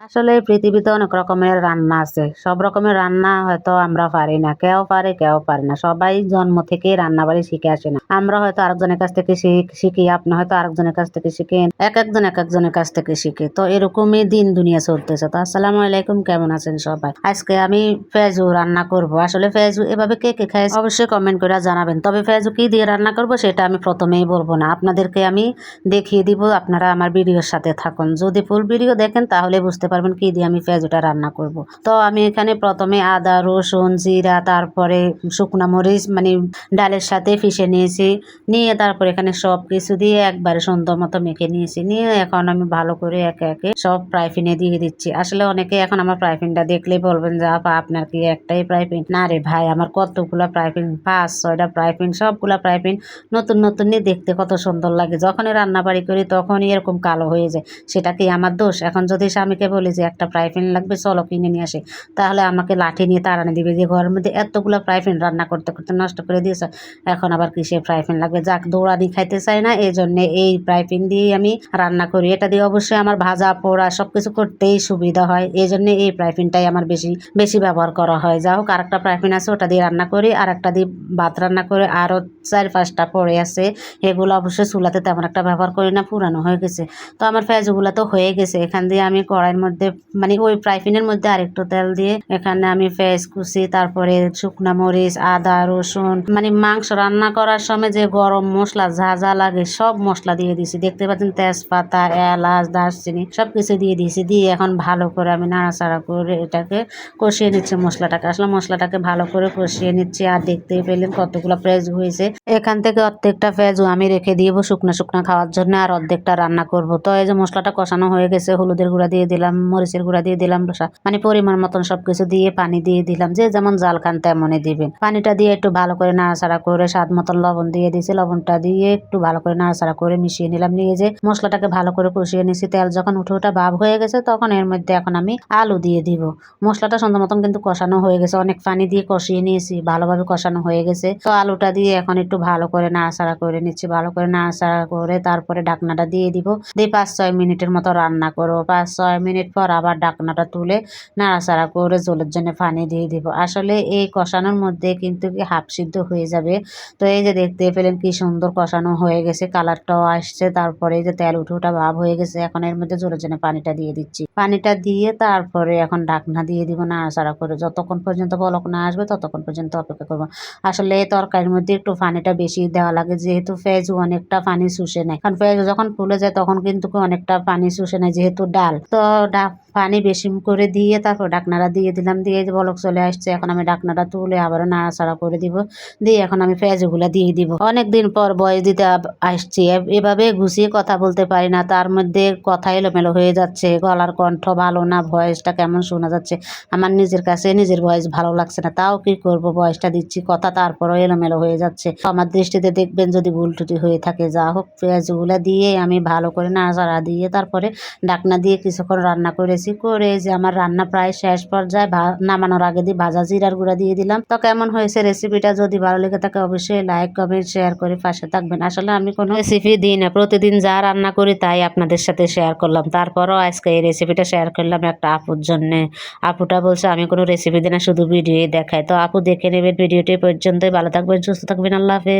আসলে পৃথিবীতে অনেক রকমের রান্না আছে। সব রকমের রান্না হয়তো আমরা পারি না। কেউ পারে, কেউ পারে না। সবাই জন্ম থেকেই রান্নাবাড়ি শিখে আসে না। আমরা হয়তো আরেকজনের কাছ থেকে শিখি, আপনি হয়তো আরেকজনের কাছ থেকে শিখেন। একেকজন একেকজনের কাছ থেকে শিখে। তো এরকমই দিন দুনিয়া চলতেছে। তো আসসালামু আলাইকুম, কেমন আছেন সবাই? আজকে আমি পেঁয়াজু রান্না করব। আসলে পেঁয়াজু এভাবে কে কে খায় অবশ্যই কমেন্ট করে জানাবেন। তবে পেঁয়াজু কি দিয়ে রান্না করব সেটা আমি প্রথমেই বলবো না। আপনাদেরকে আমি দেখিয়ে দিব। আপনারা আমার ভিডিওর সাথে থাকুন। যদি ফুল ভিডিও দেখেন তাহলে বুঝতে পারবেন কি দিয়ে আমি পেঁয়াজুটা রান্না করব। তো আমি এখানে প্রথমে আদা, রসুন, জিরা, তারপরে শুকনা মরিচ মানে ডালের সাথে পিষে নিয়েছি। নিয়ে তারপর এখানে সব কিছু দিয়ে একবারে সুন্দর মতো মেখে নিয়েছি। নিয়ে এখন আমি ভালো করে একে একে সব ফ্রাই প্যানে দিয়ে দিচ্ছি। আসলে অনেকে এখন আমার ফ্রাই প্যানটা দেখলেই বলবেন যে আপা আপনার কি একটাই ফ্রাই প্যান? না রে ভাই, আমার কতগুলা ফ্রাই প্যান, 5-6টা ফ্রাই প্যান, সবগুলা ফ্রাই প্যান নতুন নতুন নিয়ে দেখতে কত সুন্দর লাগে। যখনই রান্না বাড়ি করি তখনই এরকম কালো হয়ে যায়। সেটা কি আমার দোষ? এখন যদি স্বামীকে বলি যে একটা ফ্রাই প্যান লাগবে, চলো কিনে নিয়ে আসে, তাহলে আমাকে লাঠি নিয়ে তাড়ানি দিবে যে ঘরের মধ্যে এতগুলো ফ্রাই প্যান রান্না করতে করতে নষ্ট করে দিয়েছে, এখন আবার কিসের ফ্রাই প্যান লাগবে? যাক, দৌড়ানি খাইতে চাই না, এই জন্যে এই ফ্রাই প্যান দিয়েই আমি রান্না করি। এটা দিয়ে অবশ্যই আমার ভাজা পোড়া সবকিছু করতেই সুবিধা হয়। এই জন্য এই ফ্রাই প্যানটাই আমার বেশি বেশি ব্যবহার করা হয়। যা হোক, আরেকটা ফ্রাই প্যান আছে, ওটা দিয়ে রান্না করি। আর একটা দিয়ে ভাত রান্না করে আরও 4-5টা পড়ে আছে। এগুলো অবশ্যই চুলাতে তেমন একটা ব্যবহার করি না, পুরানো হয়ে গেছে। তো আমার পেঁয়াজগুলো তো হয়ে গেছে। এখান দিয়ে আমি কড়াইয়ের মধ্যে মানে ওই ফ্রাই প্যানের মধ্যে আরেকটু তেল দিয়ে এখানে আমি পেঁয়াজ কুচি, তারপরে শুকনা মরিচ, আদা, রসুন, মানে মাংস রান্না করার সময় যে গরম মশলা যা যা লাগে সব মশলা দিয়ে দিছি। দেখতে পাচ্ছেন তেজপাতা, এলাচ, দারচিনি সবকিছু দিয়ে দিয়েছি। দিয়ে এখন ভালো করে আমি নাড়াচাড়া করে এটাকে কষিয়ে নিচ্ছি মশলাটাকে। আসলে মশলাটাকে ভালো করে কষিয়ে নিচ্ছি। আর দেখতেই পেলেন কতগুলো পেঁয়াজ হয়েছে। এখান থেকে অর্ধেকটা পেঁয়াজও আমি রেখে দিব শুকনো শুকনো খাওয়ার জন্য, আর অর্ধেকটা রান্না করব। তো এই যে মশলাটা কষানো হয়ে গেছে, হলুদের গুঁড়া দিয়ে দিলাম, মরিচের গুঁড়া দিয়ে দিলাম, মানে পরিমাণ মতন সবকিছু দিয়ে পানি দিয়ে দিলাম। যে যেমন জাল খান তেমনই দিবেন। পানিটা দিয়ে একটু ভালো করে নাড়াচাড়া করে স্বাদ মতন লবণ দিয়ে দিয়েছি। লবণটা দিয়ে একটু ভালো করে নাড়াচাড়া করে মিশিয়ে নিলাম। নিয়ে যে মশলাটাকে ভালো করে কষিয়ে নিয়েছি। তেল যখন উঠে ওঠা ভাব হয়ে গেছে তখন এর মধ্যে এখন আমি আলু দিয়ে দিব। মশলাটা সুন্দর মতন কিন্তু কষানো হয়ে গেছে, অনেক পানি দিয়ে কষিয়ে নিয়েছি, ভালোভাবে কষানো হয়ে গেছে। তো আলুটা দিয়ে এখন একটু ভালো করে নাড়াচাড়া করে নিচ্ছি। ভালো করে নাড়াচাড়া করে তারপরে ঢাকনাটা দিয়ে দিব। দিয়ে 5-6 মিনিটের মতো রান্না করবো। 5-6 মিনিট পর আবার ঢাকনাটা তুলে নাড়াচাড়া করে ঝোলের জন্য পানি দিয়ে দিব। আসলে এই কষানোর মধ্যে কিন্তু কি হাফ সিদ্ধ হয়ে যাবে। তো এই যে দেখতে পেলেন কি সুন্দর কষানো হয়ে গেছে, কালারটাও আসছে, তারপরে এই যে তেল উঠে ওঠা ভাব হয়ে গেছে। এখন এর মধ্যে ঝোলের জন্য পানিটা দিয়ে দিচ্ছি। পানিটা দিয়ে তারপরে এখন ঢাকনা দিয়ে দিব নাড়াচাড়া করে। যতক্ষণ পর্যন্ত বলক না আসবে ততক্ষণ পর্যন্ত অপেক্ষা করবো। আসলে তরকারির মধ্যে একটু পানিটা বেশি দেওয়া লাগে, যেহেতু পেঁয়াজু অনেকটা পানি শুষে নেয়। কারণ পেঁয়াজু যখন ফুলে যায় তখন কিন্তু অনেকটা পানি শুষে নেয়, যেহেতু ডাল। তো পানি বেশি করে দিয়ে তারপর ঢাকনাটা দিয়ে দিলাম। দিয়ে যে বলক চলে আসছে, এখন আমি ঢাকনাটা তুলে আবারও নাড়াচাড়া করে দিব। দিয়ে এখন আমি পেঁয়াজগুলা দিয়ে দিব। অনেকদিন পর বয়স দিতে আসছি, এভাবে গুছিয়ে কথা বলতে পারি না, তার মধ্যে কথা এলোমেলো হয়ে যাচ্ছে। গলার কণ্ঠ ভালো না, ভয়েসটা কেমন শোনা যাচ্ছে আমার নিজের কাছে, নিজের ভয়েস ভালো লাগছে না। তাও কি করব, ভয়েসটা দিচ্ছি কথা, তারপরও এলোমেলো হয়ে যাচ্ছে। আমার দৃষ্টিতে দেখবেন যদি ভুল ত্রুটি হয়ে থাকে। যা হোক, পেঁয়াজগুলা দিয়ে আমি ভালো করে নাড়াচাড়া দিয়ে তারপরে ঢাকনা দিয়ে কিছুক্ষণ রান্না করেছি। করে যে আমার রান্না প্রায় শেষ পর্যায়ে, নামানোর আগে দিয়ে ভাজা জিরার গুঁড়া দিয়ে দিলাম। তো কেমন হয়েছে রেসিপিটা? যদি ভালো লেগে থাকে অবশ্যই লাইক, কমেন্ট, শেয়ার করে পাশে থাকবেন। আসলে আমি কোনো রেসিপি দিই না, প্রতিদিন যা রান্না করি তাই আপনাদের সাথে শেয়ার করলাম। তারপরও আজকে এই রেসিপিটা শেয়ার করলাম একটা আপুর জন্যে। আপুটা বলছে আমি কোনো রেসিপি দিই না, শুধু ভিডিও দেখাই। তো আপু দেখে নেবেন ভিডিওটি পর্যন্তই। ভালো থাকবেন, সুস্থ থাকবেন, আল্লাহ হাফেজ।